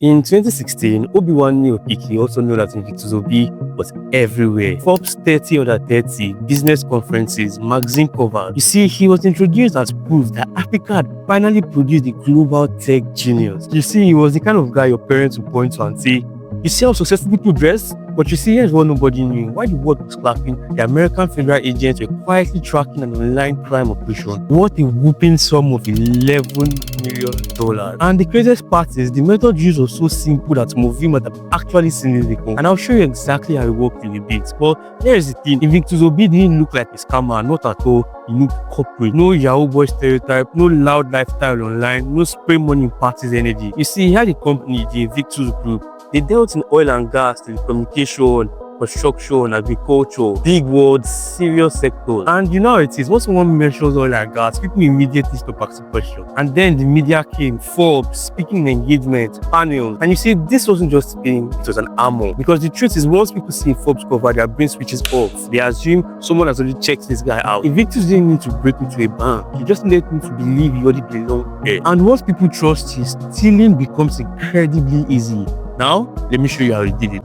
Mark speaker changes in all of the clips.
Speaker 1: In 2016, Obiwanne Okeke, also known as Invictus Obi, was everywhere. Forbes 30 under 30, business conferences, magazine covers. You see, he was introduced as proof that Africa had finally produced a global tech genius. You see, he was the kind of guy your parents would point to and say, "You see how successful people dress?" But you see, here's what nobody knew. While the world was clapping, the American federal agents were quietly tracking an online crime operation. What a whooping sum of $11 million. And the craziest part is, the method used was so simple that Movi might have actually seen it before. And I'll show you exactly how it worked in a bit. But here's the thing, Invictus Obi didn't look like a scammer, not at all. He looked corporate. No Yahoo boy stereotype, no loud lifestyle online, no spray money in parties energy. You see, he had a company, the Invictus Group. They dealt in oil and gas, telecommunication, construction, agriculture, big words, serious sectors. And you know how it is, once someone mentions oil and gas, people immediately stop asking questions. And then the media came, Forbes, speaking engagement, panels. And you see, this wasn't just fame, it was an armor. Because the truth is, once people see a Forbes cover, their brain switches off. They assume someone has already checked this guy out. Invictus didn't need to break into a bank. He just needed him to believe he already belonged there. And once people trust, his stealing becomes incredibly easy. Now, let me show you how he did it.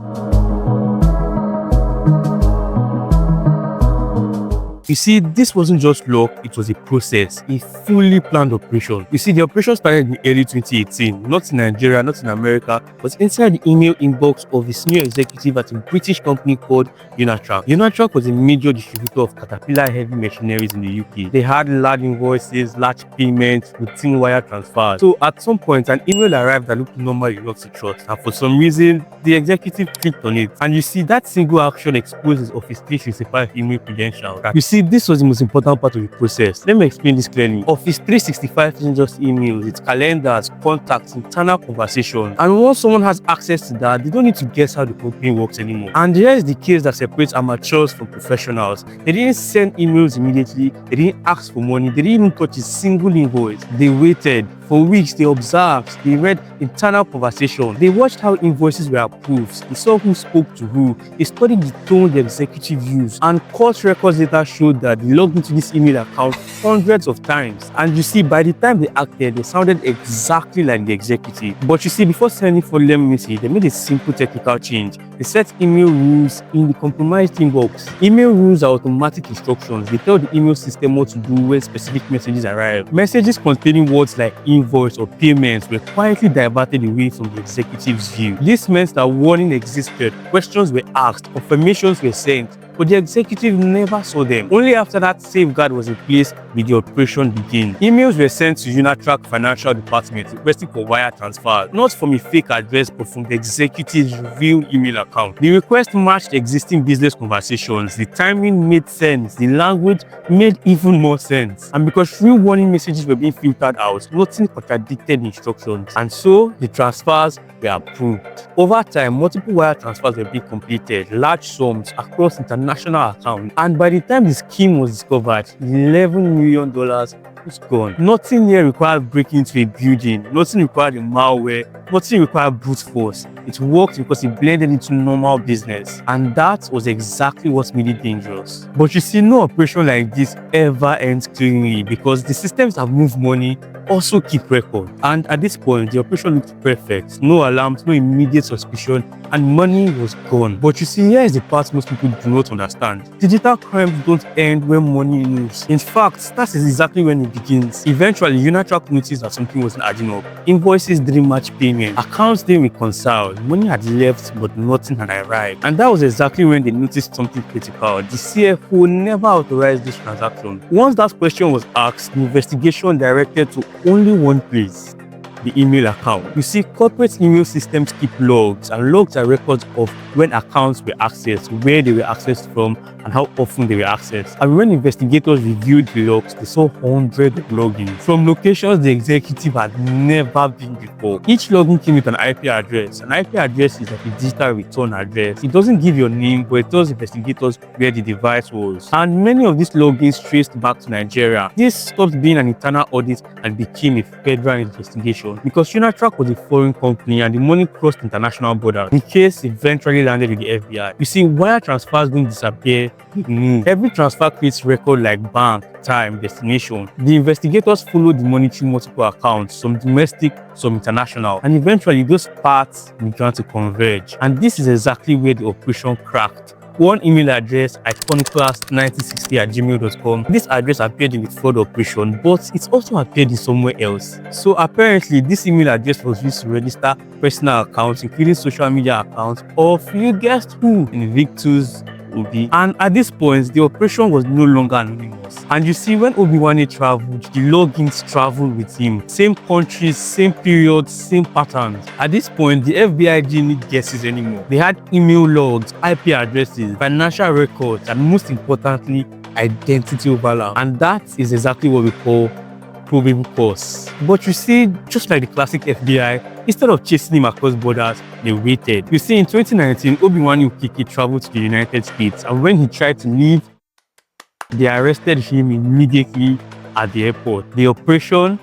Speaker 1: You see, this wasn't just luck, it was a process, a fully planned operation. You see, the operation started in early 2018, not in Nigeria, not in America, but inside the email inbox of a senior executive at a British company called Untold. Untold was a major distributor of Caterpillar heavy machineries in the UK. They had large invoices, large payments, routine wire transfers. So at some point, an email arrived that looked normal enough to trust. And for some reason, the executive clicked on it. And you see, that single action exposes Office 365 email credentials. You see, this was the most important part of the process. Let me explain this clearly. Office 365 isn't just emails, it's calendars, contacts, internal conversations. And once someone has access to that, they don't need to guess how the company works anymore. And here is the case that separates amateurs from professionals. They didn't send emails immediately, they didn't ask for money, they didn't even touch a single invoice. They waited. For weeks, they observed, they read internal conversations, they watched how invoices were approved, they saw who spoke to who, they studied the tone the executive used, and court records later showed that they logged into this email account hundreds of times. And you see, by the time they acted, they sounded exactly like the executive. But you see, before sending for message, they made a simple technical change. They set email rules in the compromised inbox. Email rules are automatic instructions. They tell the email system what to do when specific messages arrive. Messages containing words like invoice or payments were quietly diverted away from the executive's view. This meant that warning existed, questions were asked, confirmations were sent, but the executive never saw them. Only after that safeguard was in place did the operation begin. Emails were sent to Untold financial department requesting for wire transfer, not from a fake address but from the executive's real email account. The request matched existing business conversations, the timing made sense, the language made even more sense. And because real warning messages were being filtered out, nothing contradicted the instructions. And so the transfers were approved. Over time, multiple wire transfers were being completed, large sums across international accounts. And by the time the scheme was discovered, $11 million was gone. Nothing here required breaking into a building, nothing required a malware, nothing required brute force. It worked because it blended into normal business. And that was exactly what made it dangerous. But you see, no operation like this ever ends cleanly because the systems that move money also keep record. And at this point, the operation looked perfect. No alarms, no immediate suspicion, and money was gone. But you see, here is the part most people do not understand. Digital crimes don't end when money moves. In fact, that is exactly when it begins. Eventually, Untold noticed that something wasn't adding up. Invoices didn't match payment. Accounts didn't reconcile. Money had left, but nothing had arrived. And that was exactly when they noticed something critical. The CFO never authorized this transaction. Once that question was asked, the investigation directed to only one place: the email account. You see, corporate email systems keep logs, and logs are records of when accounts were accessed, where they were accessed from, and how often they were accessed. And when investigators reviewed the logs, they saw hundreds of logins from locations the executive had never been before. Each login came with an IP address. An IP address is like a digital return address. It doesn't give your name, but it tells investigators where the device was. And many of these logins traced back to Nigeria. This stopped being an internal audit and became a federal investigation. operation because Unitrack was a foreign company and the money crossed international borders. The case eventually landed with the FBI. You see, wire transfers don't disappear. Every transfer creates record like bank, time, destination. The investigators followed the money through multiple accounts, some domestic, some international, and eventually those paths began to converge. And this is exactly where the operation cracked. One email address, iconiclass1960@gmail.com. This address appeared in the fraud operation, but it also appeared in somewhere else. So apparently, this email address was used to register personal accounts, including social media accounts of, you guessed who, Invictus Obi. And at this point, the operation was no longer anonymous. And you see, when Obiwanne traveled, the logins traveled with him. Same countries, same periods, same patterns. At this point, the FBI didn't need guesses anymore. They had email logs, IP addresses, financial records, and most importantly, identity overlap. And that is exactly what we call probable cause. But you see, just like the classic FBI, instead of chasing him across borders, they waited. You see, in 2019, Obiwanne Okeke traveled to the United States, and when he tried to leave, they arrested him immediately at the airport. The operation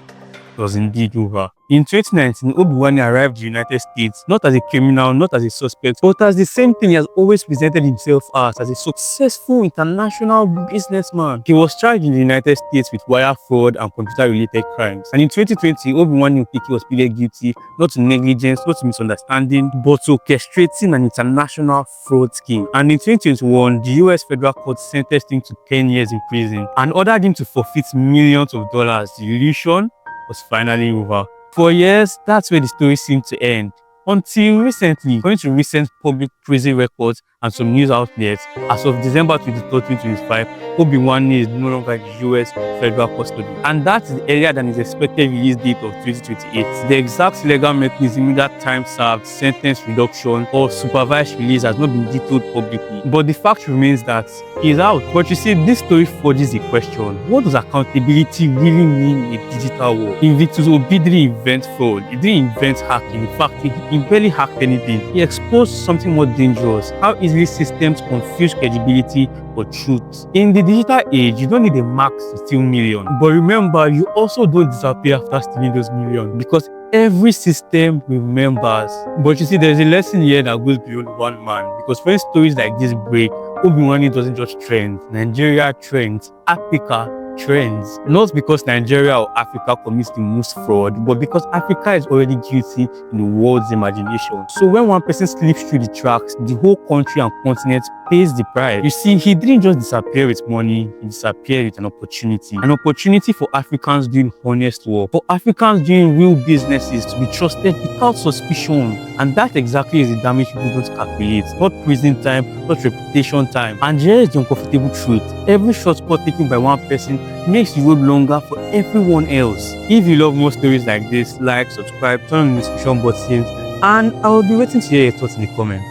Speaker 1: was indeed over. In 2019, Obiwanne arrived in the United States not as a criminal, not as a suspect, but as the same thing he has always presented himself as a successful international businessman. He was charged in the United States with wire fraud and computer-related crimes. And in 2020, Obiwanne Okeke was pleaded guilty not to negligence, not to misunderstanding, but to orchestrating an international fraud scheme. And in 2021, the US federal court sentenced him to 10 years in prison and ordered him to forfeit millions of dollars. The illusion was finally over. For years, that's where the story seemed to end. Until recently, according to recent public prison records and some news outlets, as of December 23, 2025, Obiwanne is no longer in the US federal custody. And that is earlier than his expected release date of 2028. The exact legal mechanism, either time served, sentence reduction, or supervised release has not been detailed publicly. But the fact remains that he is out. But you see, this story forges a question. What does accountability really mean in a digital world? Invictus Obi didn't invent fraud. He didn't invent hacking. In fact, he barely hacked anything. He exposed something more dangerous: how easily systems confuse credibility for truth. In the digital age, you don't need a max to steal millions. But remember, you also don't disappear after stealing those millions, because every system remembers. But you see, there's a lesson here that goes beyond one man, because when stories like this break, Obiwanne doesn't just trend. Nigeria trends. Africa trends. Not because Nigeria or Africa commits the most fraud, but because Africa is already guilty in the world's imagination. So when one person slips through the cracks, the whole country and continent pays the price. You see, he didn't just disappear with money, he disappeared with an opportunity. An opportunity for Africans doing honest work, for Africans doing real businesses to be trusted without suspicion. And that exactly is the damage people don't calculate. Not prison time, not reputation time. And here is the uncomfortable truth. Every shortcut taken by one person makes the road longer for everyone else. If you love more stories like this, like, subscribe, turn on the notification button, and I will be waiting to hear your thoughts in the comments.